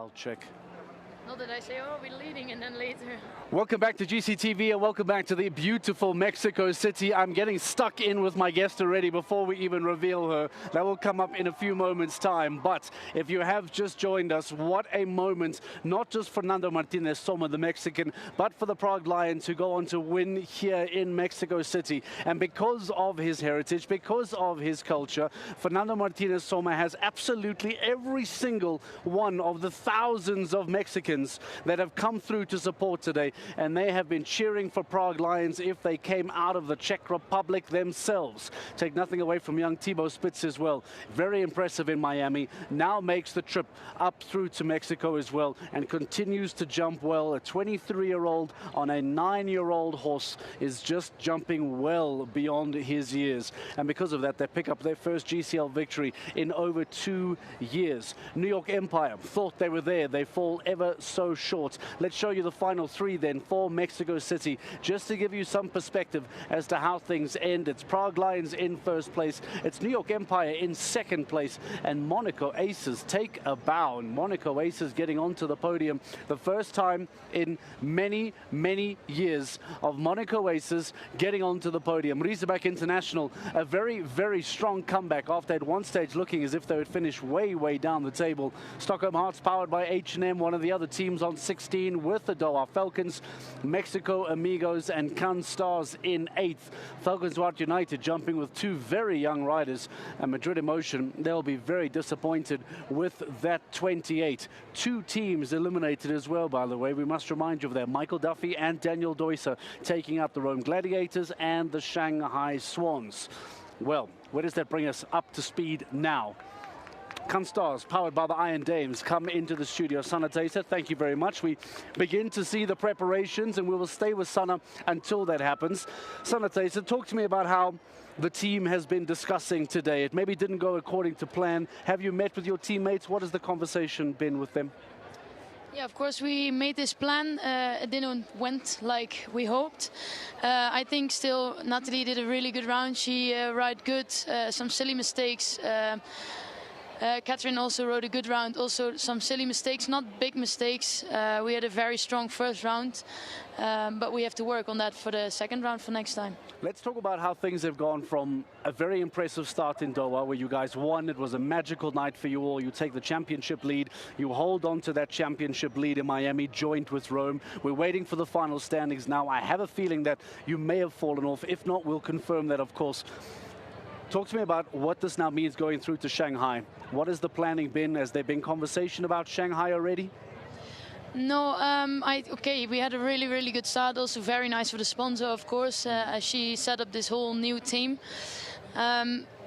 I'll check. Not that I say, oh, we're leading, and then later. Welcome back to GCTV and welcome back to the beautiful Mexico City. I'm getting stuck in with my guest already before we even reveal her. That will come up in a few moments' time. But if you have just joined us, what a moment, not just for Fernando Martinez Soma, the Mexican, but for the Prague Lions who go on to win here in Mexico City. And because of his heritage, because of his culture, Fernando Martinez Soma has absolutely every single one of the thousands of Mexicans that have come through to support today, and they have been cheering for Prague Lions if they came out of the Czech Republic themselves. Take nothing away from young Thibaut Spitz as well. Very impressive in Miami. Now makes the trip up through to Mexico as well and continues to jump well. A 23-year-old on a 9-year-old horse is just jumping well beyond his years. And because of that, they pick up their first GCL victory in over 2 years. New York Empire thought they were there. They fall ever so short. Let's show you the final three then for Mexico City, just to give you some perspective as to how things end. It's Prague Lions in first place, it's New York Empire in second place, and Monaco Aces take a bow. And Monaco Aces getting onto the podium, the first time in many, many years of Monaco Aces getting onto the podium. Razorback International, a very, very strong comeback after at one stage looking as if they would finish way, way down the table. Stockholm Hearts powered by H&M, one of the other teams on 16 with the Doha Falcons, Mexico Amigos and Cannes Stars in 8th. Falcons Duarte United jumping with two very young riders, and Madrid Emotion, they'll be very disappointed with that 28. Two teams eliminated as well, by the way. We must remind you of that. Michael Duffy and Daniel Deusser taking out the Rome Gladiators and the Shanghai Swans. Well, where does that bring us up to speed now? Cannes Stars, powered by the Iron Dames, come into the studio. Sanna Teiser, thank you very much. We begin to see the preparations, and we will stay with Sanna until that happens. Sanna Teiser, talk to me about how the team has been discussing today. It maybe didn't go according to plan. Have you met with your teammates? What has the conversation been with them? Yeah, of course, we made this plan. It didn't went like we hoped. I think still Natalie did a really good round. She rode good, some silly mistakes. Catherine also rode a good round, also some silly mistakes, not big mistakes. We had a very strong first round, but we have to work on that for the second round for next time. Let's talk about how things have gone from a very impressive start in Doha, where you guys won. It was a magical night for you all. You take the championship lead. You hold on to that championship lead in Miami, joint with Rome. We're waiting for the final standings now. I have a feeling that you may have fallen off. If not, we'll confirm that, of course. Talk to me about what this now means going through to Shanghai. What has the planning been? Has there been conversation about Shanghai already? No, okay, we had a really, really good start. Also very nice for the sponsor, of course, as she set up this whole new team.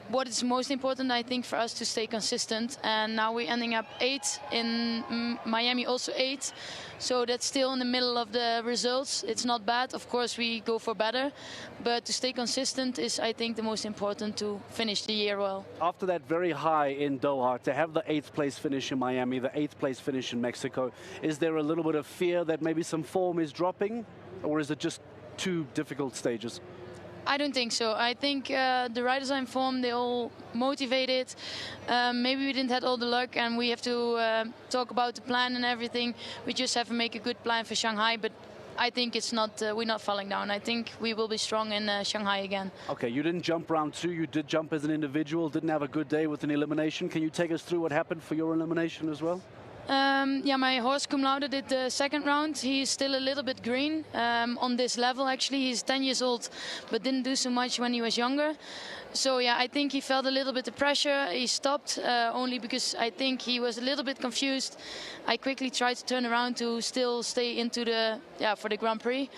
What is most important, I think, for us to stay consistent. And now we're ending up 8th in Miami, also 8th. So that's still in the middle of the results. It's not bad. Of course, we go for better. But to stay consistent is, I think, the most important to finish the year well. After that very high in Doha, to have the 8th place finish in Miami, the 8th place finish in Mexico, is there a little bit of fear that maybe some form is dropping? Or is it just two difficult stages? I don't think so. I think the riders are informed, they're all motivated. Maybe we didn't have all the luck, and we have to talk about the plan and everything. We just have to make a good plan for Shanghai, but I think it's not. We're not falling down. I think we will be strong in Shanghai again. Okay, you didn't jump round 2. You did jump as an individual. Didn't have a good day with an elimination. Can you take us through what happened for your elimination as well? Yeah, my horse cum laude did the second round. He's still a little bit green on this level, actually. He's 10 years old, but didn't do so much when he was younger. So, yeah, I think he felt a little bit of pressure. He stopped only because I think he was a little bit confused. I quickly tried to turn around to still stay into the, for the Grand Prix.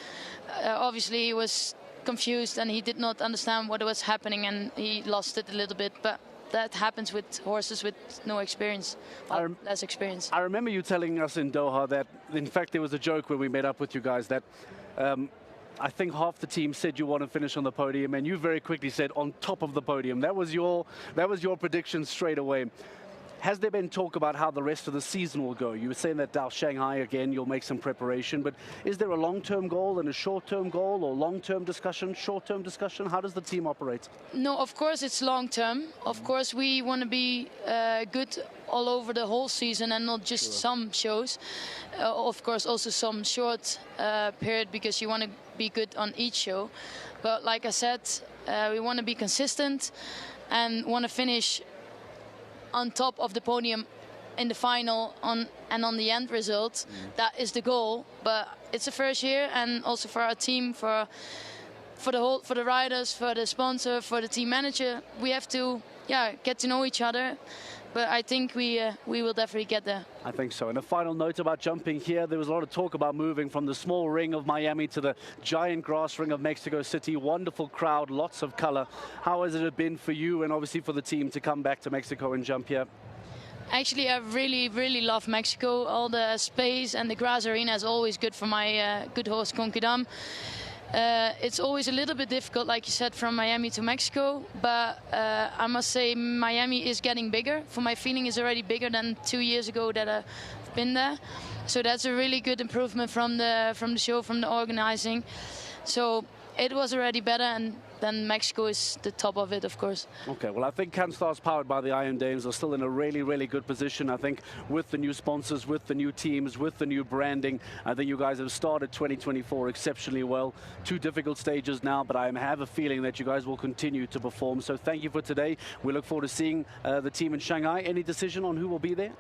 Obviously, he was confused and he did not understand what was happening, and he lost it a little bit. But that happens with horses with no experience, or less experience. I remember you telling us in Doha that, in fact, there was a joke when we met up with you guys that I think half the team said you want to finish on the podium, and you very quickly said on top of the podium. That was your prediction straight away. has there been talk about how the rest of the season will go? You were saying that Dao Shanghai, again, you'll make some preparation, but is there a long-term goal and a short-term goal, or long-term discussion, short-term discussion? How does the team operate? No, of course it's long-term. Of course we want to be good all over the whole season and not just some shows. Of course also some short period, because you want to be good on each show. But like I said, we want to be consistent and want to finish on top of the podium in the final and on the end result. That is the goal. But it's the first year, and also for our team, for the riders, for the sponsor, for the team manager, we have to get to know each other. But I think we will definitely get there. I think so. And a final note about jumping here, there was a lot of talk about moving from the small ring of Miami to the giant grass ring of Mexico City. Wonderful crowd, lots of color. How has it been for you and obviously for the team to come back to Mexico and jump here? Actually, I really, really love Mexico. All the space and the grass arena is always good for my good horse Conquidam. It's always a little bit difficult, like you said, from Miami to Mexico, but I must say Miami is getting bigger. For my feeling, is already bigger than 2 years ago that I've been there. So that's a really good improvement from the show, from the organizing. So it was already better, and then Mexico is the top of it, of course. Okay, well, I think CanStar's powered by the Iron Dames are still in a really, really good position. I think with the new sponsors, with the new teams, with the new branding, I think you guys have started 2024 exceptionally well. 2 difficult stages now, but I have a feeling that you guys will continue to perform. So thank you for today. We look forward to seeing the team in Shanghai. Any decision on who will be there?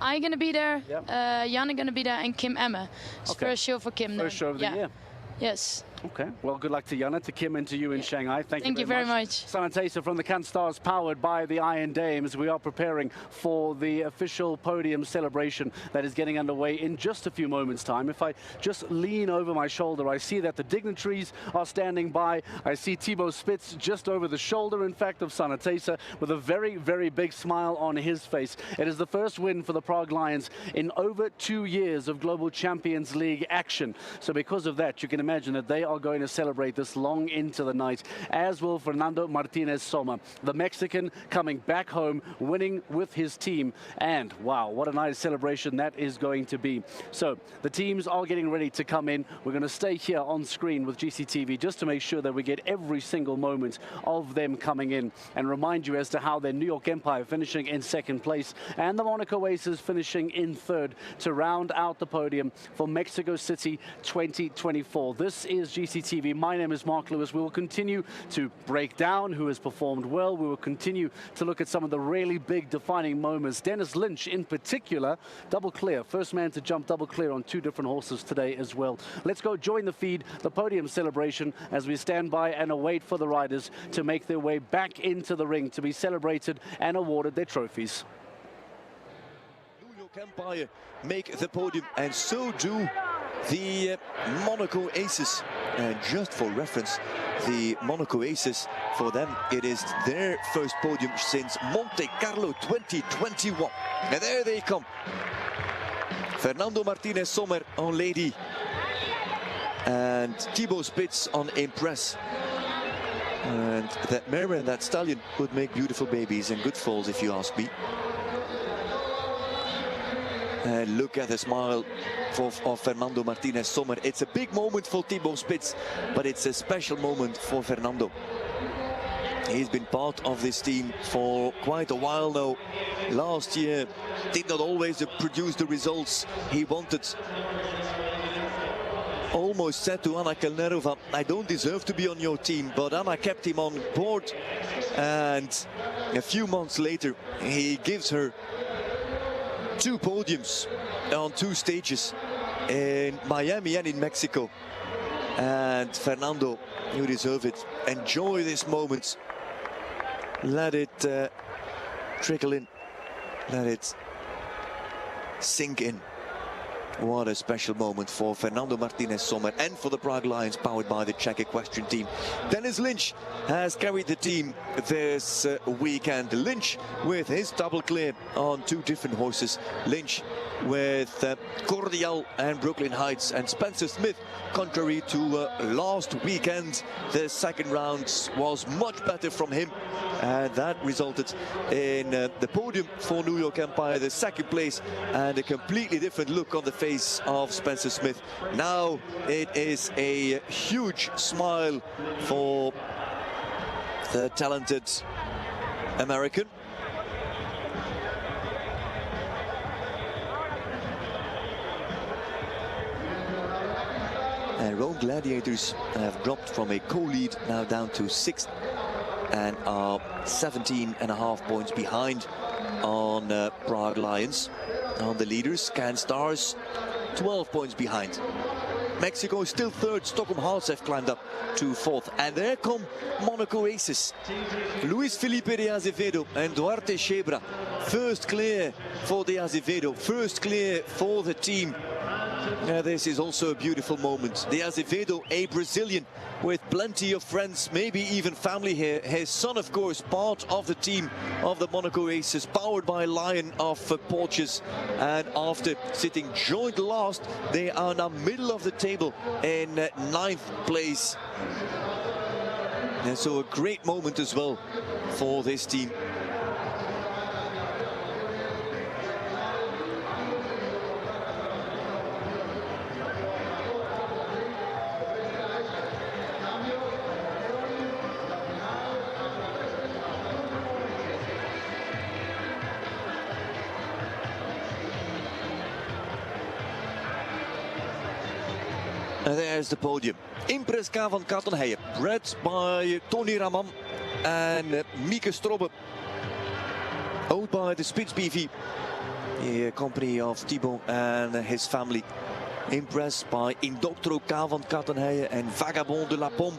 I'm going to be there, Jan is going to be there, and Kim Emme. It's first show for Kim. First show of the year. Yes. Okay, well, good luck to Jana, to Kim, and to you in Shanghai. Thank you very much. Sanatesa from the CanStars, powered by the Iron Dames. We are preparing for the official podium celebration that is getting underway in just a few moments' time. If I just lean over my shoulder, I see that the dignitaries are standing by. I see Thibaut Spitz just over the shoulder, in fact, of Sanatesa, with a very, very big smile on his face. It is the first win for the Prague Lions in over 2 years of Global Champions League action. So because of that, you can imagine that they are going to celebrate this long into the night, as will Fernando Martinez Sommer, the Mexican, coming back home, winning with his team. And wow, what a nice celebration that is going to be. So the teams are getting ready to come in. We're going to stay here on screen with GCTV just to make sure that we get every single moment of them coming in, and remind you as to how their New York Empire finishing in 2nd place and the Monaco Aces finishing in 3rd to round out the podium for Mexico City 2024. This is GCTV. My name is Mark Lewis. We will continue to break down who has performed well. We will continue to look at some of the really big defining moments. Dennis Lynch in particular, double clear. First man to jump double clear on 2 different horses today as well. Let's go join the feed, the podium celebration, as we stand by and await for the riders to make their way back into the ring to be celebrated and awarded their trophies. New York Empire make the podium, and so do the Monaco Aces. And just for reference, the Monaco Aces, for them, it is their first podium since Monte Carlo 2021. And there they come. Fernando Martinez Sommer on Lady, and Thibaut Spitz on Impress. And that mare and that stallion would make beautiful babies and good foals, if you ask me. And look at the smile of Fernando Martinez Sommer. It's a big moment for Thibaut Spitz, but it's a special moment for Fernando. He's been part of this team for quite a while now. Last year did not always produce the results he wanted. Almost said to Anna Kelnerova, I don't deserve to be on your team, but Anna kept him on board. And a few months later, he gives her 2 podiums on 2 stages in Miami and in Mexico. And Fernando, you deserve it. Enjoy this moment. Let it trickle in. Let it sink in. What a special moment for Fernando Martinez Sommer and for the Prague Lions, powered by the Czech Equestrian team. Dennis Lynch has carried the team this weekend. Lynch with his double clear on 2 different horses. Lynch with Cordial and Brooklyn Heights, and Spencer Smith, contrary to last weekend, the second round was much better from him, and that resulted in the podium for New York Empire, the second place, and a completely different look on the face of Spencer Smith. Now it is a huge smile for the talented American. And Rome Gladiators have dropped from a co-lead now down to 6th and are 17.5 points behind on Prague Lions. On the leaders, Can Stars, 12 points behind. Mexico is still 3rd, Stockholm Hearts have climbed up to 4th. And there come Monaco Aces. Luis Felipe de Azevedo and Duarte Chebra. First clear for de Azevedo, first clear for the team. This is also a beautiful moment. De Azevedo, a Brazilian with plenty of friends, maybe even family here. His son, of course, part of the team of the Monaco Aces, powered by Lion of Porches. And after sitting joint last, they are now middle of the table in 9th place. And so a great moment as well for this team. And there's the podium. Impress K van Kattenheijen, bred by Tony Raman and Mieke Strobbe. Owned by the Spitz BV, the company of Thibaut and his family. Impress by Indoctro K van Kattenheijen and Vagabond de la Pomme.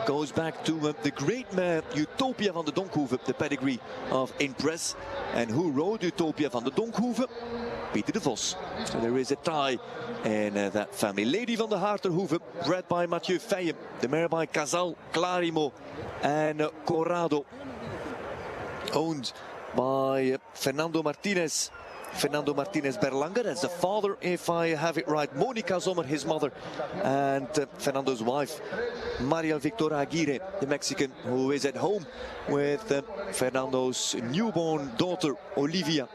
Goes back to the great mare Utopia van de Donkhoeven, the pedigree of Impress. And who rode Utopia van de Donkhoeven? Peter de Vos. So there is a tie in that family. Lady van de Harterhoeven, bred by Mathieu Feyem. The mare by Casal, Clarimo and Corrado. Owned by Fernando Martinez. Fernando Martinez Berlanga, that's the father, if I have it right. Monica Sommer, his mother, and Fernando's wife, Maria Victoria Aguirre, the Mexican who is at home with Fernando's newborn daughter, Olivia.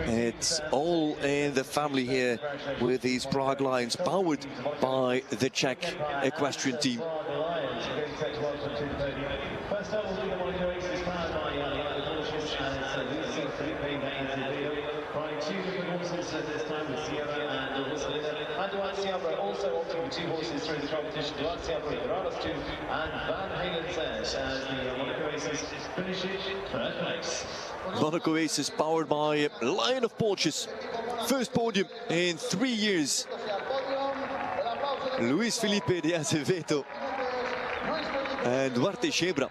It's all in the family here with these Prague Lions, powered by the Czech equestrian team. Also opting for 2 horses through the competition. Duarte Chebra, Dorados 2, and Van Halen says as the Monaco Aces finish 3rd place. Monaco Aces powered by Lion of Porches. First podium in 3 years. Luis Felipe de Azevedo and Duarte Chebra.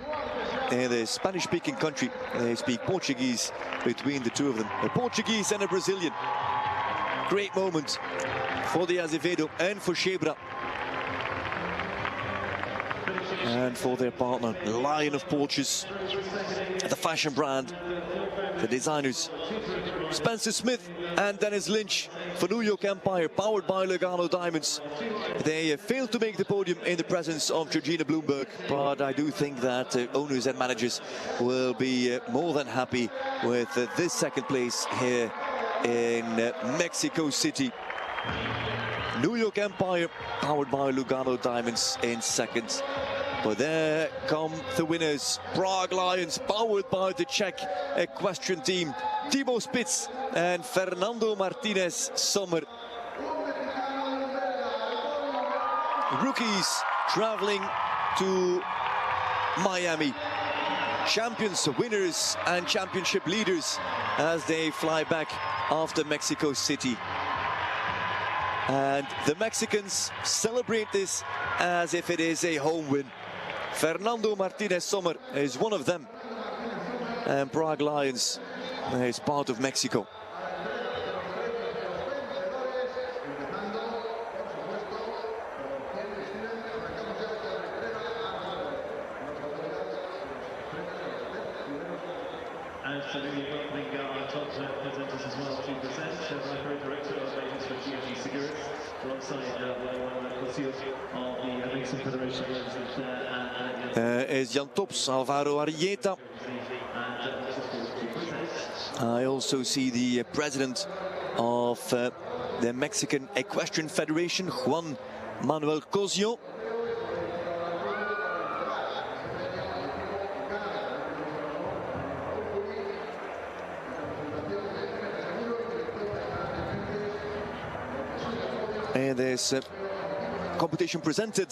In the Spanish-speaking country, they speak Portuguese between the two of them. A Portuguese and a Brazilian. Great moment for de Azevedo and for Chebra. And for their partner, Lion of Porches, the fashion brand, the designers. Spencer Smith and Dennis Lynch for New York Empire, powered by Lugano Diamonds. They failed to make the podium in the presence of Georgina Bloomberg, but I do think that owners and managers will be more than happy with this second place here in Mexico City. New York Empire, powered by Lugano Diamonds in second. But there come the winners. Prague Lions, powered by the Czech equestrian team. Thibaut Spitz and Fernando Martinez Sommer. Rookies traveling to Miami. Champions, winners and championship leaders as they fly back after Mexico City. And the Mexicans celebrate this as if it is a home win. Fernando Martinez Sommer is one of them. And Prague Lions is part of Mexico. Absolutely opening guard top presenters as well to present. My director of Agents for GMP Cigarettes, alongside Cosio of the Mexican Federation. Is Jan Tops, Alvaro Arrieta. I also see the president of the Mexican Equestrian Federation, Juan Manuel Cosio. And there's competition presented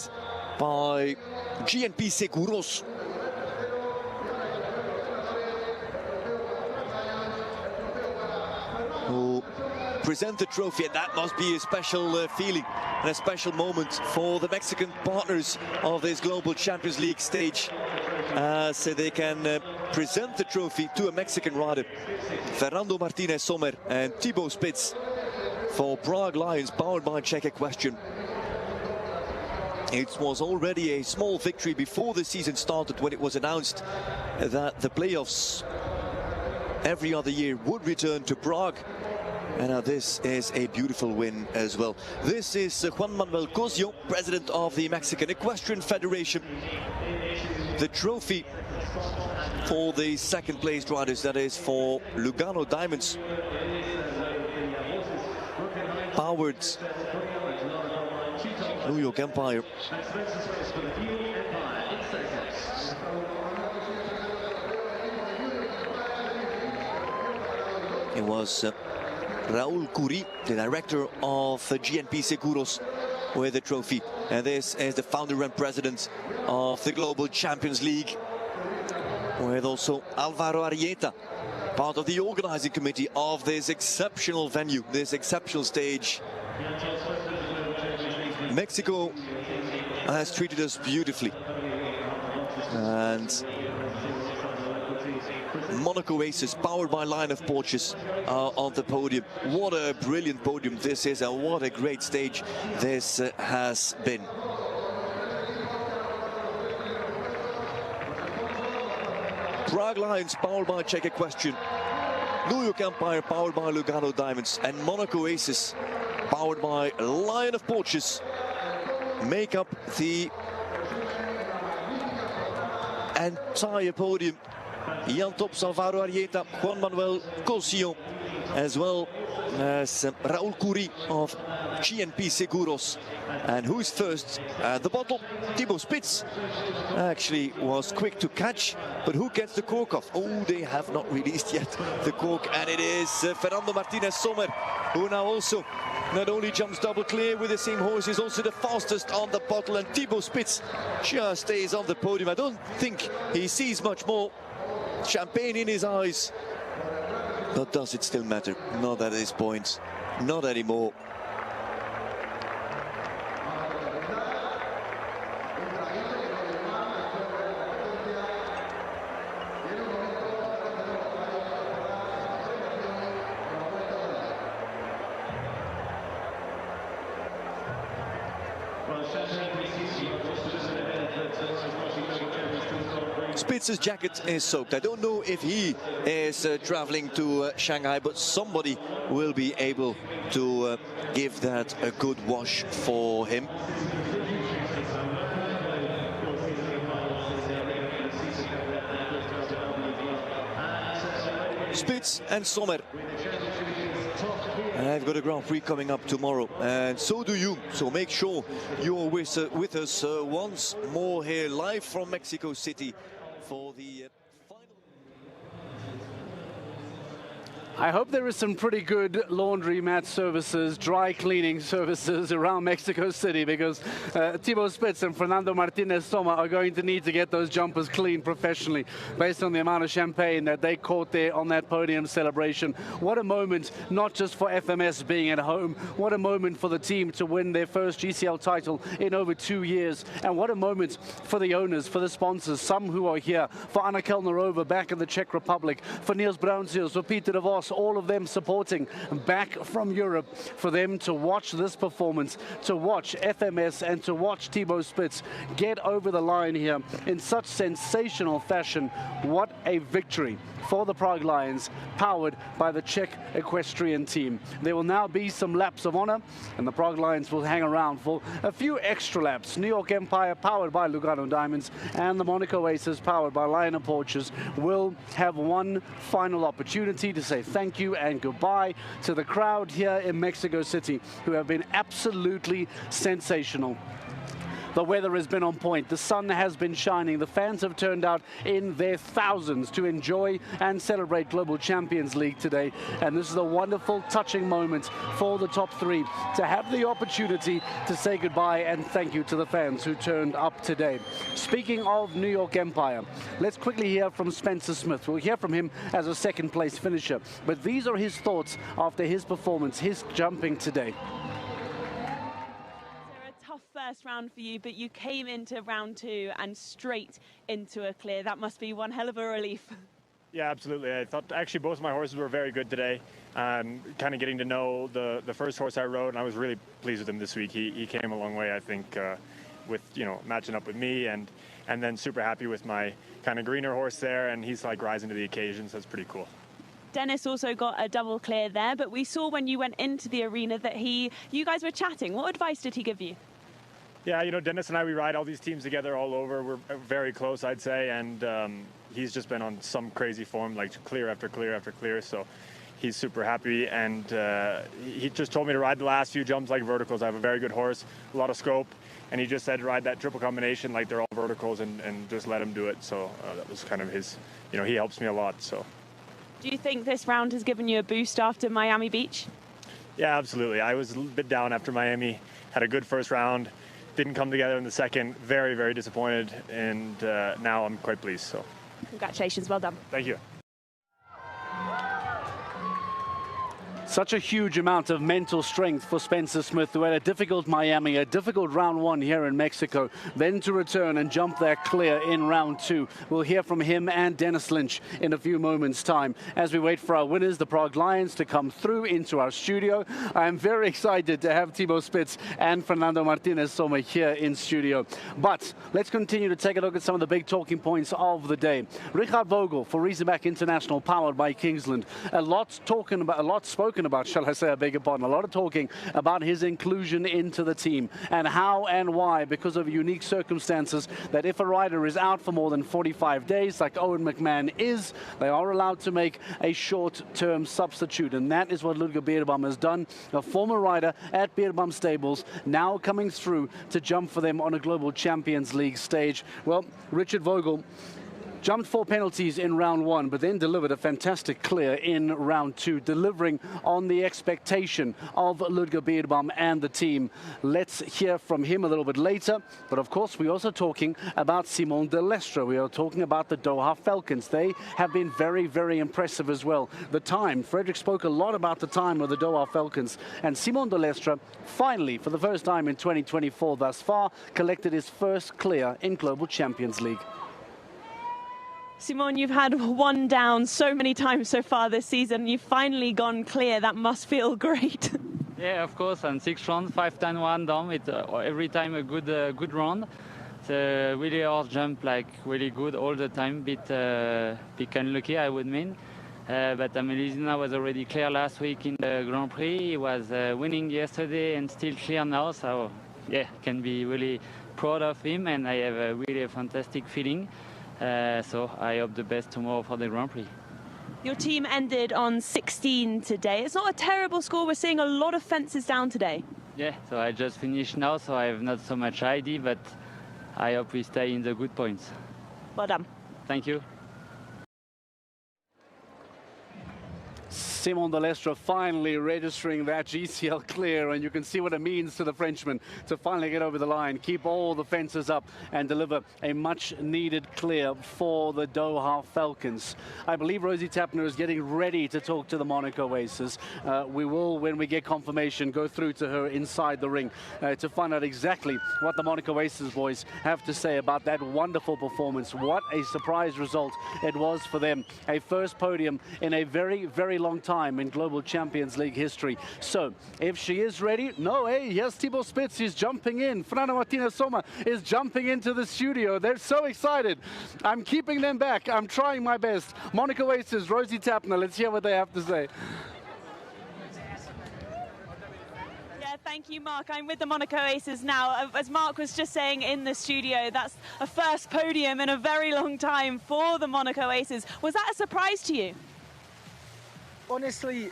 by GNP Seguros. Who present the trophy, and that must be a special feeling and a special moment for the Mexican partners of this Global Champions League stage, as they can present the trophy to a Mexican rider, Fernando Martinez Sommer and Thibaut Spitz, for Prague Lions, powered by Czech Equestrian. It was already a small victory before the season started, when it was announced that the playoffs every other year would return to Prague. And now this is a beautiful win as well. This is Juan Manuel Cosio, president of the Mexican Equestrian Federation. The trophy for the second place riders, that is for Lugano Diamonds, powered New York Empire. It was Raúl Curí, the director of GNP Seguros, with the trophy. And this is the founder and president of the Global Champions League, with also Alvaro Arrieta, part of the organizing committee of this exceptional venue, this exceptional stage. Mexico has treated us beautifully, and Monaco Aces, powered by Line of Porsches, are on the podium. What a brilliant podium this is, and what a great stage this has been. Prague Lions, powered by Czech Equestrian, New York Empire, powered by Lugano Diamonds, and Monaco Aces, powered by Lion of Porsches, make up the entire podium. Jan Tops, Alvaro Arrieta, Juan Manuel Cosio, as well as Raúl Curí of GNP Seguros. And who's first at the bottle? Thibaut Spitz actually was quick to catch, but who gets the cork off? Oh, they have not released yet the cork, and it is Fernando Martinez Sommer, who now also not only jumps double clear with the same horse, is also the fastest on the bottle, and Thibaut Spitz just stays on the podium. I don't think he sees much more champagne in his eyes, but does it still matter? Not at this point, not anymore. Spitz's jacket is soaked. I don't know if he is traveling to Shanghai, but somebody will be able to give that a good wash for him. Spitz and Sommer. I've got a Grand Prix coming up tomorrow, and so do you. So make sure you're with us once more here, live from Mexico City, for the final. I hope there is some pretty good laundry mat services, dry cleaning services around Mexico City, because Thibaut Spitz and Fernando Martinez Sommer are going to need to get those jumpers cleaned professionally, based on the amount of champagne that they caught there on that podium celebration. What a moment, not just for FMS being at home, what a moment for the team to win their first GCL title in over 2 years, and what a moment for the owners, for the sponsors, some who are here, for Anna Kelnerova back in the Czech Republic, for Niels Bruinzels, for Peter de Vos, course, all of them supporting back from Europe, for them to watch this performance, to watch FMS and to watch Thibaut Spitz get over the line here in such sensational fashion. What a victory for the Prague Lions, powered by the Czech equestrian team. There will now be some laps of honor, and the Prague Lions will hang around for a few extra laps. New York Empire, powered by Lugano Diamonds, and the Monaco Aces, powered by Lionel Porsches, will have one final opportunity to say thank you and goodbye to the crowd here in Mexico City, who have been absolutely sensational. The weather has been on point. The sun has been shining. The fans have turned out in their thousands to enjoy and celebrate Global Champions League today. And this is a wonderful, touching moment for the top three to have the opportunity to say goodbye and thank you to the fans who turned up today. Speaking of New York Empire, let's quickly hear from Spencer Smith. We'll hear from him as a second-place finisher. But these are his thoughts after his performance, his jumping today. First round for you, but you came into round two and straight into a clear. That must be one hell of a relief. Yeah, absolutely. I thought actually both of my horses were very good today. Kind of getting to know the first horse I rode, and I was really pleased with him this week. He came a long way, I think, with matching up with me, and then super happy with my kind of greener horse there, and he's like rising to the occasion, so it's pretty cool. Dennis also got a double clear there, but we saw when you went into the arena that you guys were chatting. What advice did he give you? Yeah, Dennis and I, we ride all these teams together all over. We're very close, I'd say, and he's just been on some crazy form, like clear after clear after clear, so he's super happy, and he just told me to ride the last few jumps like verticals. I have a very good horse, a lot of scope, and he just said ride that triple combination like they're all verticals and just let him do it, so that was kind of his, he helps me a lot, so. Do you think this round has given you a boost after Miami Beach? Yeah, absolutely. I was a little bit down after Miami, had a good first round, didn't come together in the second, very, very disappointed, and now I'm quite pleased. So, congratulations, well done. Thank you. Such a huge amount of mental strength for Spencer Smith, who had a difficult Miami, a difficult round one here in Mexico, then to return and jump that clear in round two. We'll hear from him and Dennis Lynch in a few moments' time. As we wait for our winners, the Prague Lions, to come through into our studio. I'm very excited to have Thibaut Spitz and Fernando Martinez Soma here in studio. But let's continue to take a look at some of the big talking points of the day. Richard Vogel for Riesenbach International, powered by Kingsland. A lot spoken about, shall I say, I beg your pardon, a lot of talking about his inclusion into the team and how and why, because of unique circumstances, that if a rider is out for more than 45 days, like Owen McMahon is, they are allowed to make a short-term substitute. And that is what Ludger Beerbaum has done, a former rider at Beerbaum Stables, now coming through to jump for them on a Global Champions League stage. Well, Richard Vogel jumped 4 penalties in round one, but then delivered a fantastic clear in round two, delivering on the expectation of Ludger Beerbaum and the team. Let's hear from him a little bit later. But of course, we're also talking about Simon de Lestre. We are talking about the Doha Falcons. They have been very, very impressive as well. The time, Frederick spoke a lot about the time of the Doha Falcons. And Simon de Lestre, finally, for the first time in 2024 thus far, collected his first clear in Global Champions League. Simon, you've had one down so many times so far this season. You've finally gone clear. That must feel great. Yeah, of course. And 6 rounds, 5 times 1 down. It's every time a good round. It's a really hard jump, like really good all the time. Bit unlucky, I would mean. But Amelizina was already clear last week in the Grand Prix. He was winning yesterday and still clear now. So yeah, can be really proud of him, and I have a really fantastic feeling. So I hope the best tomorrow for the Grand Prix. Your team ended on 16 today. It's not a terrible score. We're seeing a lot of fences down today. Yeah, so I just finished now, so I have not so much ID, but I hope we stay in the good points. Well done. Thank you. Simon de Lestre finally registering that GCL clear, and you can see what it means to the Frenchman to finally get over the line, keep all the fences up, and deliver a much-needed clear for the Doha Falcons. I believe Rosie Tapner is getting ready to talk to the Monaco Aces. We will, when we get confirmation, go through to her inside the ring to find out exactly what the Monaco Aces boys have to say about that wonderful performance. What a surprise result it was for them. A first podium in a very, very long time time in Global Champions League history. So, if she is ready, no, hey, here's Thibaut Spitz, he's jumping in. Fernanda Martinez Soma is jumping into the studio. They're so excited. I'm keeping them back. I'm trying my best. Monica Oasis, Rosie Tapner, let's hear what they have to say. Thank you, Mark. I'm with the Monaco Aces now. As Mark was just saying in the studio, that's a first podium in a very long time for the Monaco Aces. Was that a surprise to you? Honestly,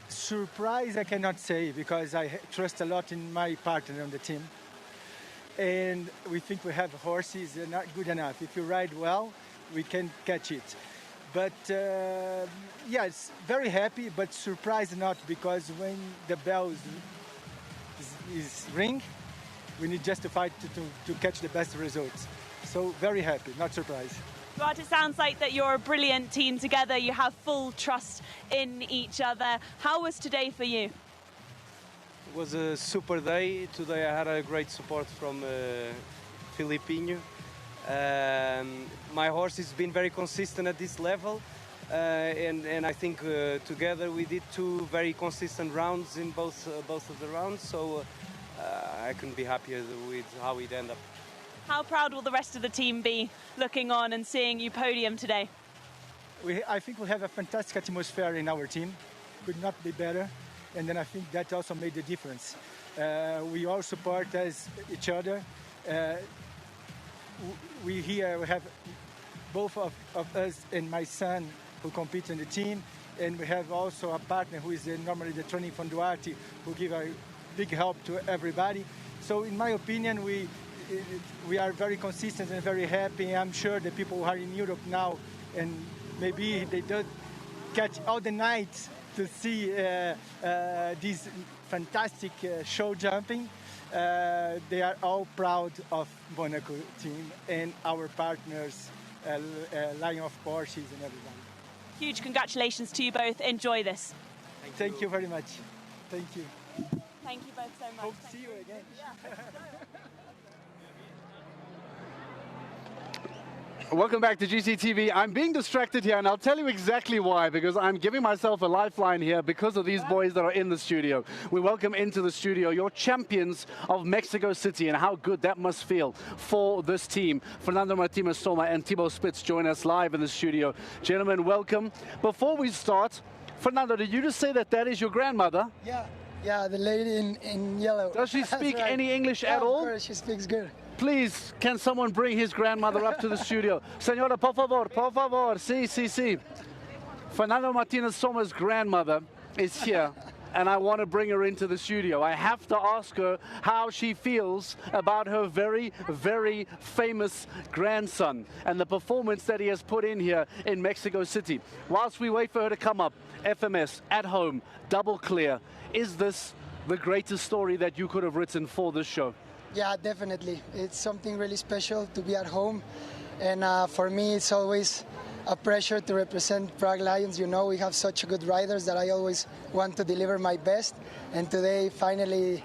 surprise I cannot say, because I trust a lot in my partner on the team. And we think we have horses not good enough. If you ride well, we can catch it. But yeah, it's very happy, but surprised not, because when the bell is ring, we need just to fight to catch the best results. So very happy, not surprised. But it sounds like that you're a brilliant team together. You have full trust in each other. How was today for you? It was a super day. Today I had a great support from Filipinho. My horse has been very consistent at this level. And I think together we did 2 very consistent rounds in both of the rounds, so I couldn't be happier with how it ended up. How proud will the rest of the team be looking on and seeing you podium today? I think we have a fantastic atmosphere in our team. Could not be better, and then I think that also made the difference. We all support each other. We have both of us and my son who compete in the team, and we have also a partner who is normally the training from Duarte, who give a big help to everybody. So in my opinion, we are very consistent and very happy. I'm sure the people who are in Europe now, and maybe they don't catch all the night to see this fantastic show jumping. They are all proud of Monaco team and our partners, Lion of Porsches and everybody. Huge congratulations to you both. Enjoy this. Thank you very much. Thank you. Thank you both so much. Hope to see you again. Welcome back to GCTV. I'm being distracted here, and I'll tell you exactly why, because I'm giving myself a lifeline here because of these boys that are in the studio. We welcome into the studio your champions of Mexico City, and how good that must feel for this team. Fernanda Martinez Soma and Thibaut Spitz join us live in the studio. Gentlemen, welcome. Before we start, Fernanda, did you just say that is your grandmother? Yeah, the lady in yellow. Does she speak any English at all? Of course, she speaks good. Please, can someone bring his grandmother up to the studio? Señora, por favor, por favor. Sí. Fernanda Martinez Soma's grandmother is here, and I want to bring her into the studio. I have to ask her how she feels about her very, very famous grandson and the performance that he has put in here in Mexico City. Whilst we wait for her to come up, FMS, at home, double clear. Is this the greatest story that you could have written for this show? Yeah, definitely. It's something really special to be at home. And for me, it's always a pressure to represent Prague Lions. You know, we have such good riders that I always want to deliver my best. And today, finally,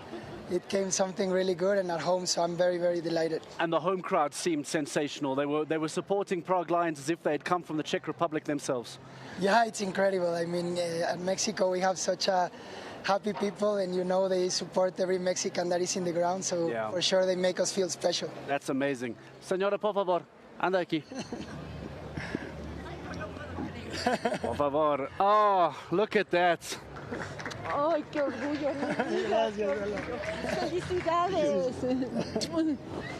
it came something really good and at home, so I'm very, very delighted. And the home crowd seemed sensational. They were supporting Prague Lions as if they had come from the Czech Republic themselves. Yeah, it's incredible. I mean, at Mexico, we have such a happy people, and you know they support every Mexican that is in the ground, so for sure they make us feel special. That's amazing. Señora, por favor, anda aquí. Por favor. Oh, look at that. ¡Ay, qué orgullo! Gracias. ¡Felicidades!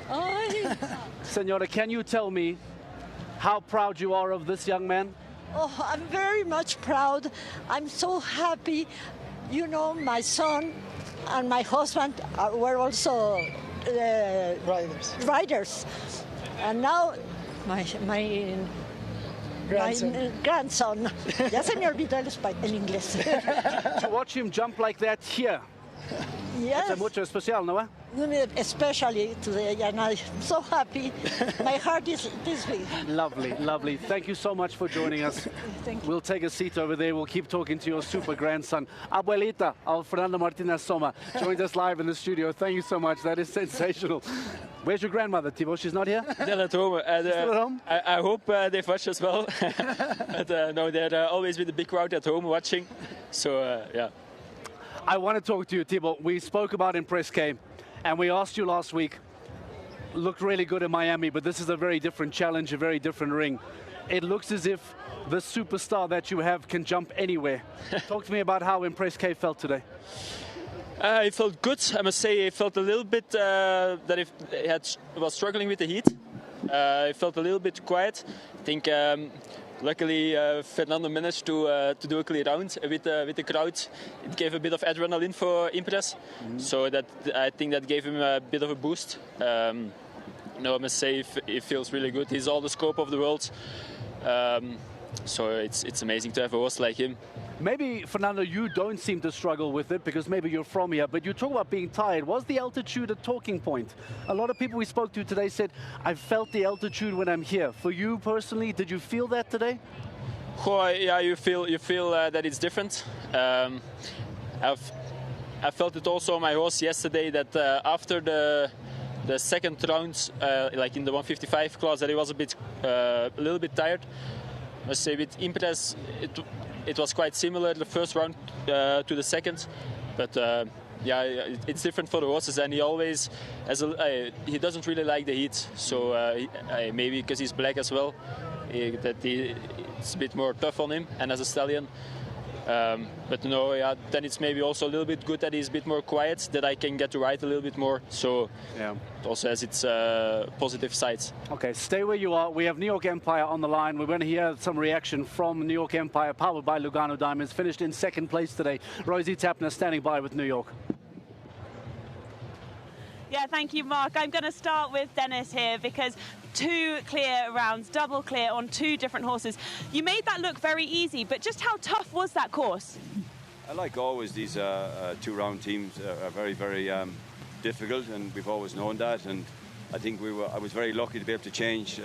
Ay. Señora, can you tell me how proud you are of this young man? Oh, I'm very much proud. I'm so happy. You know, my son and my husband were also riders. And now my grandson. Ya se me olvidó el inglés. To watch him jump like that here Yes. It's mucho especial, ¿no? Especially today, and I'm so happy. My heart is this big. Lovely, lovely. Thank you so much for joining us. Thank you. We'll take a seat over there. We'll keep talking to your super grandson. Abuelita of Fernando Martinez Soma joins us live in the studio. Thank you so much. That is sensational. Where's your grandmother, Thibaut? She's not here? They're at home. And, Still at home? I hope they watch as well. But no, they're always with a big crowd at home watching. So, yeah. I want to talk to you, Thibaut. We spoke about Impress K, and we asked you last week. Looked really good in Miami, but this is a very different challenge, a very different ring. It looks as if the superstar that you have can jump anywhere. Talk to me about how Impress K felt today. It felt good. I must say, it felt a little bit that it was struggling with the heat. It felt a little bit quiet. I think luckily Fernando managed to do a clear round with the crowd. It gave a bit of adrenaline for Impress, so that I think that gave him a bit of a boost. No, I must say it feels really good. He's all the scope of the world. So it's amazing to have a horse like him. Maybe, Fernando, you don't seem to struggle with it because maybe you're from here, but you talk about being tired. Was the altitude a talking point? A lot of people we spoke to today said, I felt the altitude when I'm here. For you personally, did you feel that today? Oh, yeah, you feel that it's different. I felt it also on my horse yesterday that after the second round, like in the 155 class, that he was a little bit tired. I must say with Impress, it was quite similar the first round to the second, but yeah, it's different for the horses, and he always he doesn't really like the heat, so maybe because he's black as well, it's a bit more tough on him, and as a stallion. But no, yeah, then it's maybe also a little bit good that he's a bit more quiet, that I can get to ride a little bit more. So yeah, it also has its positive sides. Okay, stay where you are. We have New York Empire on the line. We're going to hear some reaction from New York Empire, powered by Lugano Diamonds, finished in second place today. Rosie Tapner standing by with New York. Yeah, thank you, Mark. I'm going to start with Dennis here because 2 clear rounds, double clear on 2 different horses. You made that look very easy, but just how tough was that course? Like always, these 2-round teams are very, very difficult, and we've always known that. And I think I was very lucky to be able to change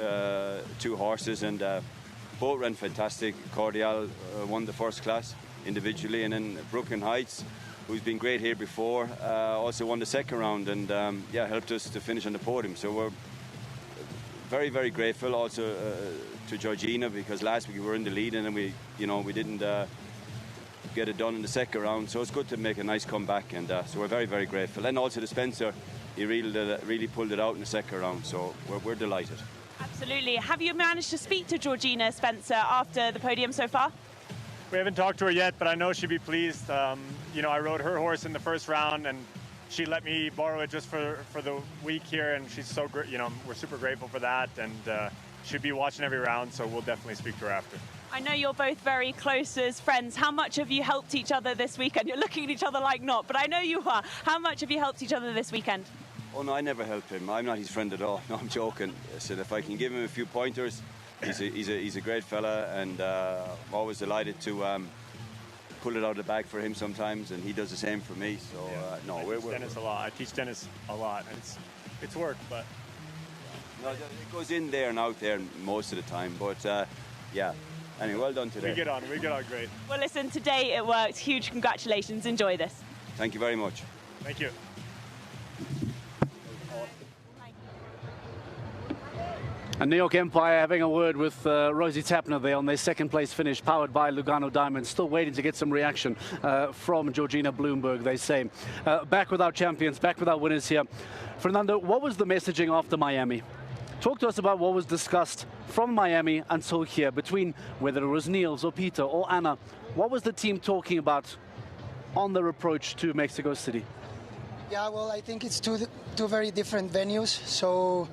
2 horses, and both ran fantastic. Cordial won the first class individually, and then Brooklyn Heights, who's been great here before, also won the second round, and yeah, helped us to finish on the podium. So we're very, very grateful also to Georgina, because last week we were in the lead and then we didn't get it done in the second round. So it's good to make a nice comeback, and so we're very, very grateful. And also to Spencer, he really pulled it out in the second round. So we're delighted. Absolutely. Have you managed to speak to Georgina Spencer after the podium so far? We haven't talked to her yet, but I know she'd be pleased. You know, I rode her horse in the first round, and she let me borrow it just for the week here, and she's so great. You know, we're super grateful for that, and she'll be watching every round, so we'll definitely speak to her after. I know you're both very close as friends. How much have you helped each other this weekend? You're looking at each other like not, but I know you are. How much have you helped each other this weekend? Oh no, I never help him. I'm not his friend at all. No, I'm joking. I said if I can give him a few pointers, he's a great fella, and I'm always delighted to pull it out of the bag for him sometimes, and he does the same for me. So no, we're Dennis a lot. I teach Dennis a lot, and it's work, but no, it goes in there and out there most of the time. But yeah, anyway, well done today. We get on great. Well, listen, today it worked. Huge congratulations. Enjoy this. Thank you very much. Thank you. And New York Empire having a word with Rosie Tapner there on their second place finish, powered by Lugano Diamonds. Still waiting to get some reaction from Georgina Bloomberg, they say. Back with our champions, back with our winners here. Fernando, what was the messaging after Miami? Talk to us about what was discussed from Miami until here, between whether it was Niels or Peter or Anna. What was the team talking about on their approach to Mexico City? Yeah, well, I think it's two very different venues. So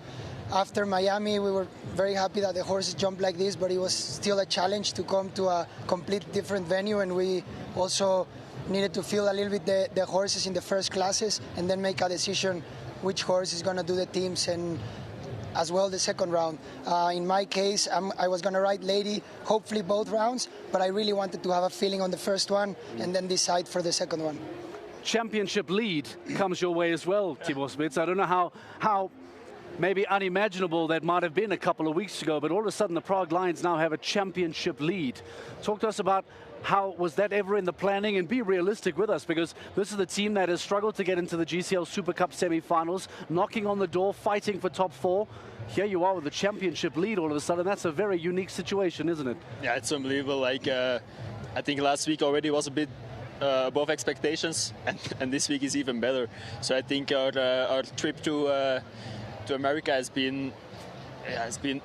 after Miami, we were very happy that the horses jumped like this, but it was still a challenge to come to a complete different venue, and we also needed to feel a little bit the horses in the first classes and then make a decision which horse is going to do the teams and as well the second round. In my case, I was going to ride Lady, hopefully both rounds, but I really wanted to have a feeling on the first one and then decide for the second one. championship lead comes your way as well, Tibor Spitz. I don't know how maybe unimaginable that might have been a couple of weeks ago, but all of a sudden the Prague Lions now have a championship lead. Talk to us about how was that ever in the planning, and be realistic with us, because this is the team that has struggled to get into the GCL Super Cup semi-finals, knocking on the door, fighting for top 4. Here you are with the championship lead all of a sudden. That's a very unique situation, isn't it? Yeah, it's unbelievable. Like I think last week already was a bit above expectations, and this week is even better. So I think our trip to America has been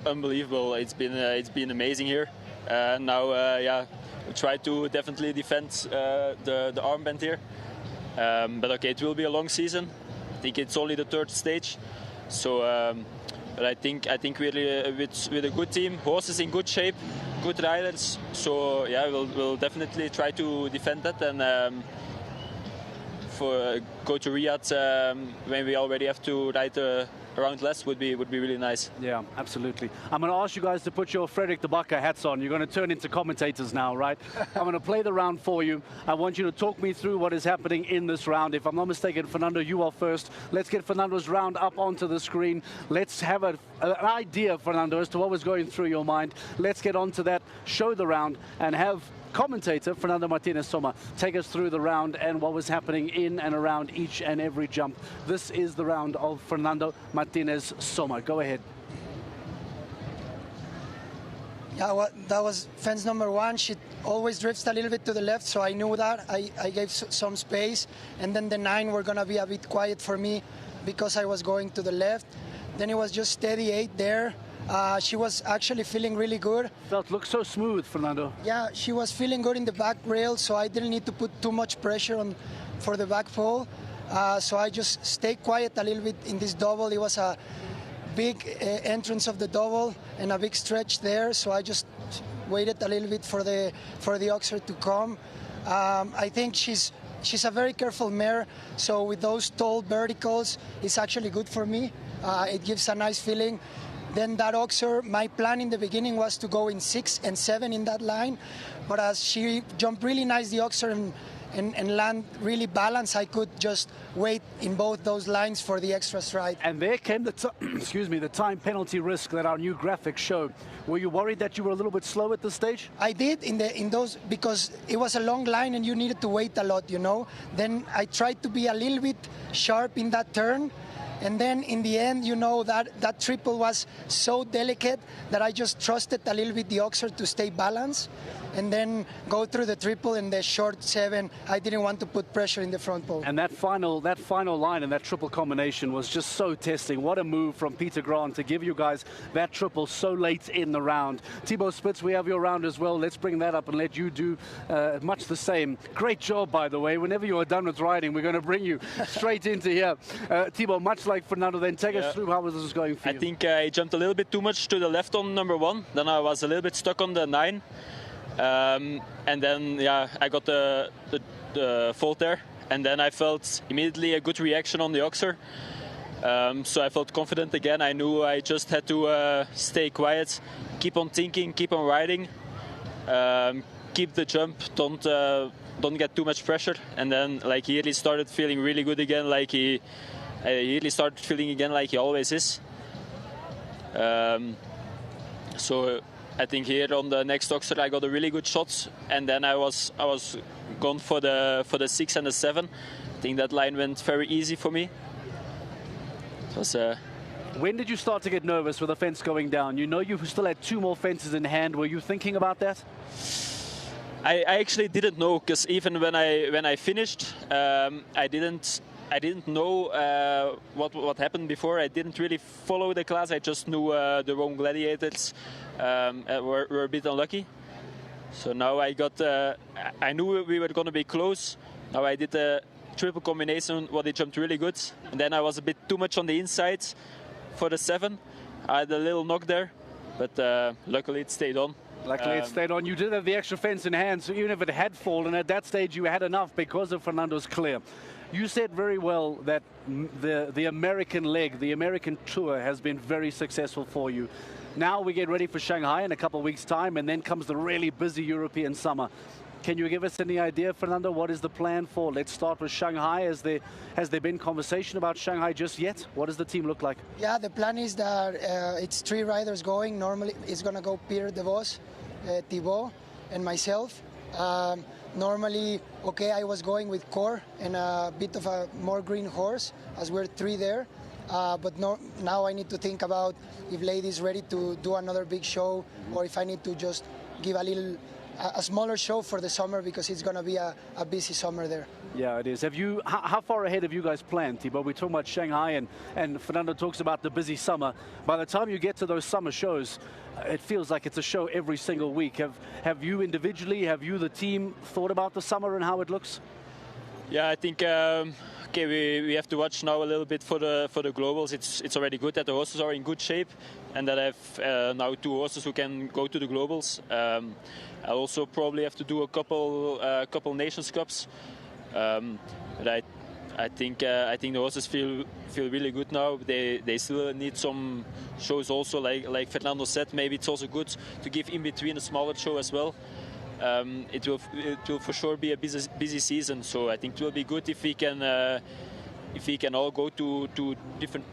unbelievable. It's been amazing here. Now we try to definitely defend the armband here. But okay, it will be a long season. I think it's only the 3rd stage. So, but I think we're with a good team. Horse is in good shape, good riders. So yeah, we'll definitely try to defend that and go to Riyadh when we already have to ride around less would be really nice. Yeah, absolutely. I'm going to ask you guys to put your Frederik de Backer hats on. You're going to turn into commentators now, right? I'm going to play the round for you. I want you to talk me through what is happening in this round. If I'm not mistaken, Fernando, you are first. Let's get Fernando's round up onto the screen. Let's have an idea, Fernando, as to what was going through your mind. Let's get on to that, show the round, and have commentator Fernando Martinez Soma take us through the round and what was happening in and around each and every jump. This is the round of Fernando Martinez Soma. Go ahead. Yeah, that was fence number 1. She always drifts a little bit to the left, so I knew that. I gave some space, and then the 9 were going to be a bit quiet for me because I was going to the left. Then it was just steady 8 there. She was actually feeling really good. Looked so smooth, Fernando. Yeah, she was feeling good in the back rail, so I didn't need to put too much pressure on for the back pole. So I just stayed quiet a little bit in this double. It was a big entrance of the double and a big stretch there, so I just waited a little bit for the Oxer to come. I think she's a very careful mare, so with those tall verticals, it's actually good for me. It gives a nice feeling. Then that Oxer, my plan in the beginning was to go in 6 and 7 in that line, but as she jumped really nice, the Oxer, and land really balanced, I could just wait in both those lines for the extra stride. And there came the the time penalty risk that our new graphics show. Were you worried that you were a little bit slow at this stage? I did in those, because it was a long line and you needed to wait a lot, you know. Then I tried to be a little bit sharp in that turn. And then in the end, you know, that triple was so delicate that I just trusted a little bit the Oxer to stay balanced and then go through the triple in the short 7. I didn't want to put pressure in the front pole. And that final line and that triple combination was just so testing. What a move from Peter Grant to give you guys that triple so late in the round. Tibor Spitz, we have your round as well. Let's bring that up and let you do much the same. Great job, by the way. Whenever you are done with riding, we're going to bring you straight into here. Tibor, much like Fernando, then take us through how this is going for you. I think I jumped a little bit too much to the left on number 1. Then I was a little bit stuck on the 9. And then, yeah, I got the fault there. And then I felt immediately a good reaction on the Oxer. So I felt confident again. I knew I just had to stay quiet, keep on thinking, keep on riding, keep the jump, don't get too much pressure. And then, like, he really started feeling really good again, like he really started feeling again like he always is. So I think here on the next Oxer I got a really good shot, and then I was gone for the 6 and the 7. I think that line went very easy for me. It was, when did you start to get nervous with the fence going down? You know you still had 2 more fences in hand. Were you thinking about that? I actually didn't know, because even when I finished, I didn't know what happened before. I didn't really follow the class. I just knew the Rome Gladiators were a bit unlucky. So now I knew we were going to be close. Now I did a triple combination, what he jumped really good. And then I was a bit too much on the inside for the 7. I had a little knock there, but luckily it stayed on. Luckily it stayed on. You did have the extra fence in hand, so even if it had fallen at that stage, you had enough because of Fernando's clear. You said very well that the American leg, the American tour has been very successful for you. Now we get ready for Shanghai in a couple of weeks' time, and then comes the really busy European summer. Can you give us any idea, Fernando, what is the plan for? Let's start with Shanghai. Has there been conversation about Shanghai just yet? What does the team look like? Yeah, the plan is that it's 3 riders going. Normally, it's going to go Pierre De Vos, Thibaut, and myself. Normally, okay, I was going with Cor and a bit of a more green horse, as we're 3 there. But now I need to think about if Lady is ready to do another big show, or if I need to just give a smaller show for the summer, because it's going to be a busy summer there. Yeah, it is. How far ahead have you guys planned, Thibaut? We're talking about Shanghai, and Fernando talks about the busy summer. By the time you get to those summer shows, it feels like it's a show every single week. Have you individually, have you the team thought about the summer and how it looks? Yeah, I think okay, we have to watch now a little bit for the globals. It's already good that the horses are in good shape, and that I have now 2 horses who can go to the globals. I'll also probably have to do a couple Nations Cups, but I think the horses feel really good now. They still need some shows also, like Fernando said. Maybe it's also good to give in between a smaller show as well. It will for sure be a busy season, so I think it will be good if we can all go to different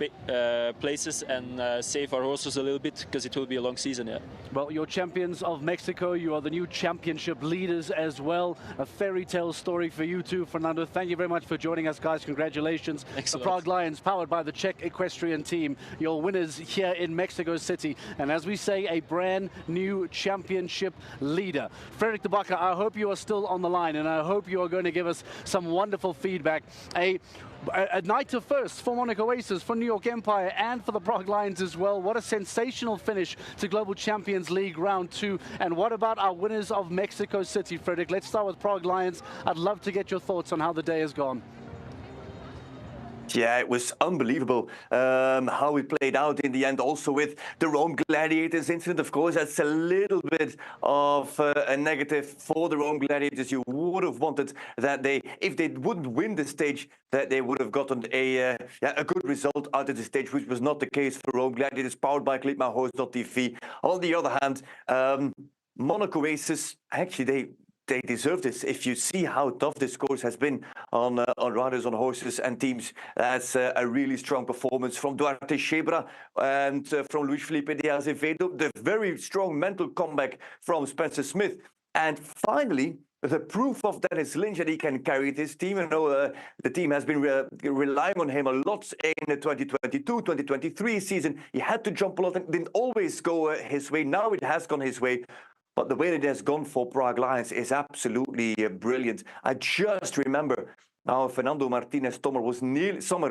places and save our horses a little bit, because it will be a long season. Yeah. Well, you're champions of Mexico. You are the new championship leaders as well. A fairy tale story for you too, Fernando. Thank you very much for joining us, guys. Congratulations. The Prague Lions, powered by the Czech equestrian team, your winners here in Mexico City. And as we say, a brand new championship leader. Frederik de Backer, I hope you are still on the line, and I hope you are going to give us some wonderful feedback. A night of first for Monaco Aces, for New York Empire, and for the Prague Lions as well. What a sensational finish to Global Champions League Round 2. And what about our winners of Mexico City, Frederik? Let's start with Prague Lions. I'd love to get your thoughts on how the day has gone. Yeah, it was unbelievable how it played out in the end, also with the Rome Gladiators incident. Of course, that's a little bit of a negative for the Rome Gladiators. You would have wanted that if they wouldn't win the stage, that they would have gotten a good result out of the stage, which was not the case for Rome Gladiators, powered by Clipmyhorse.tv. On the other hand, Monaco Aces, actually, they deserve this. If you see how tough this course has been on riders, on horses and teams, that's a really strong performance from Duarte Shebra and from Luis Felipe de Azevedo. The very strong mental comeback from Spencer Smith. And finally, the proof of Dennis Lynch that he can carry this team. You know, the team has been relying on him a lot in the 2022-2023 season. He had to jump a lot and didn't always go his way. Now it has gone his way. But the way that it has gone for Prague Lions is absolutely brilliant. I just remember how Fernando Martinez Sommer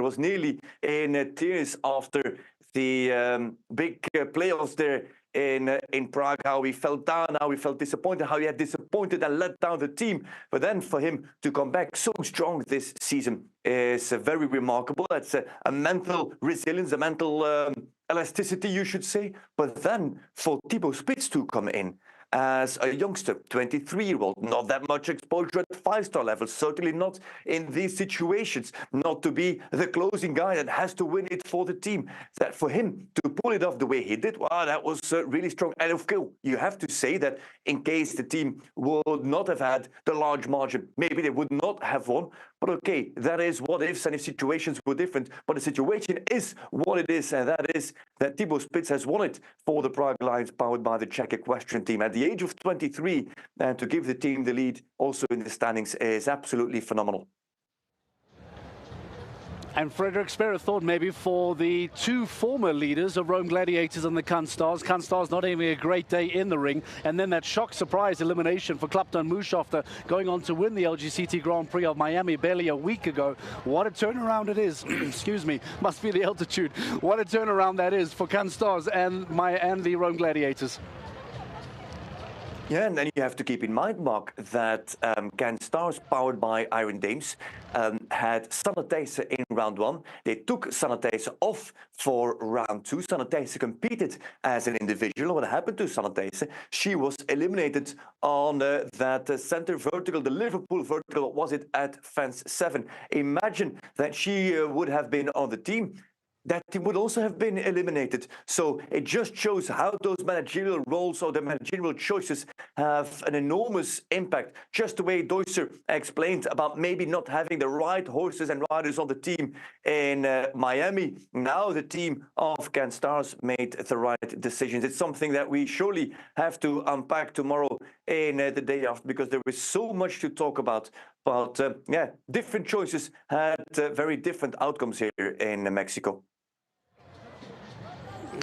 was nearly in tears after the big playoffs there in Prague, how he felt down, how he felt disappointed, how he had disappointed and let down the team. But then for him to come back so strong this season is very remarkable. That's a mental resilience, a mental elasticity, you should say. But then for Thibaut Spitz to come in as a youngster, 23-year-old, not that much exposure at 5-star level, certainly not in these situations, not to be the closing guy that has to win it for the team. That for him to pull it off the way he did, wow, that was really strong. And of course, you have to say that in case the team would not have had the large margin, maybe they would not have won. But okay, that is what ifs, and if situations were different. But the situation is what it is, and that is that Thibaut Spitz has won it for the Prague Lions, powered by the Czech equestrian team. At the age of 23, and to give the team the lead also in the standings is absolutely phenomenal. And Frederik, spare a thought maybe for the 2 former leaders of Rome Gladiators and the Can Stars. Can Stars not having a great day in the ring, and then that shock surprise elimination for Klaptan Mushofter going on to win the LGCT Grand Prix of Miami barely a week ago. What a turnaround it is. Excuse me, must be the altitude. What a turnaround that is for Can Stars and the Rome Gladiators. Yeah, and then you have to keep in mind, Mark, that Can Stars, powered by Iron Dames, had Sanne Thijssen in round 1. They took Sanne Thijssen off for round 2. Sanne Thijssen competed as an individual. What happened to Sanne Thijssen? She was eliminated on that center vertical, the Liverpool vertical, what was it, at fence 7. Imagine that she would have been on the team. that team would also have been eliminated. So it just shows how those managerial roles or the managerial choices have an enormous impact. Just the way Deusser explained about maybe not having the right horses and riders on the team in Miami. Now the team of Can Stars made the right decisions. It's something that we surely have to unpack tomorrow in the day after, because there is so much to talk about. But yeah, different choices had very different outcomes here in Mexico.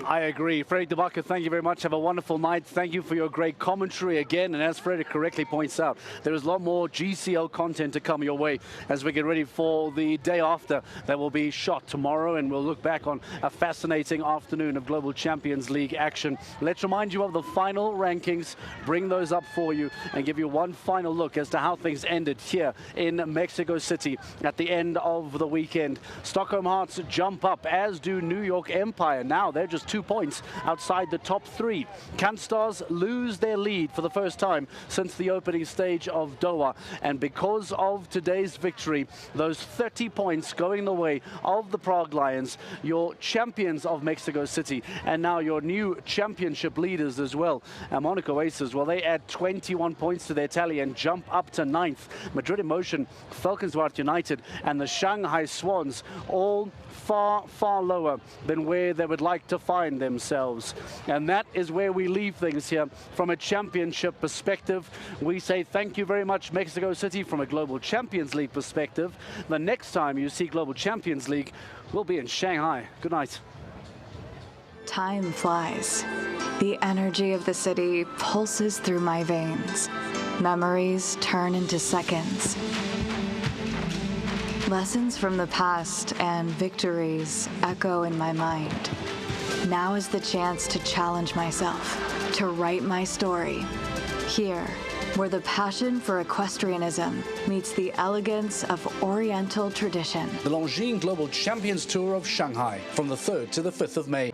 I agree. Frederik de Backer, thank you very much. Have a wonderful night. Thank you for your great commentary again. And as Frederik correctly points out, there is a lot more GCL content to come your way as we get ready for the day after that will be shot tomorrow. And we'll look back on a fascinating afternoon of Global Champions League action. Let's remind you of the final rankings, bring those up for you, and give you one final look as to how things ended here in Mexico City at the end of the weekend. Stockholm Hearts jump up, as do New York Empire. Now they're just 2 points outside the top 3. Can Stars lose their lead for the first time since the opening stage of Doha. And because of today's victory, those 30 points going the way of the Prague Lions, your champions of Mexico City, and now your new championship leaders as well. Monaco Aces, well, they add 21 points to their tally and jump up to 9th. Madrid in Motion, Falcons Duarte United, and the Shanghai Swans all far, far lower than where they would like to find themselves. And that is where we leave things here from a championship perspective. We say thank you very much, Mexico City, from a Global Champions League perspective. The next time you see Global Champions League will be in Shanghai. Good night. Time flies. The energy of the city pulses through my veins. Memories turn into seconds. Lessons from the past and victories echo in my mind. Now is the chance to challenge myself, to write my story. Here, where the passion for equestrianism meets the elegance of Oriental tradition. The Longines Global Champions Tour of Shanghai from the 3rd to the 5th of May.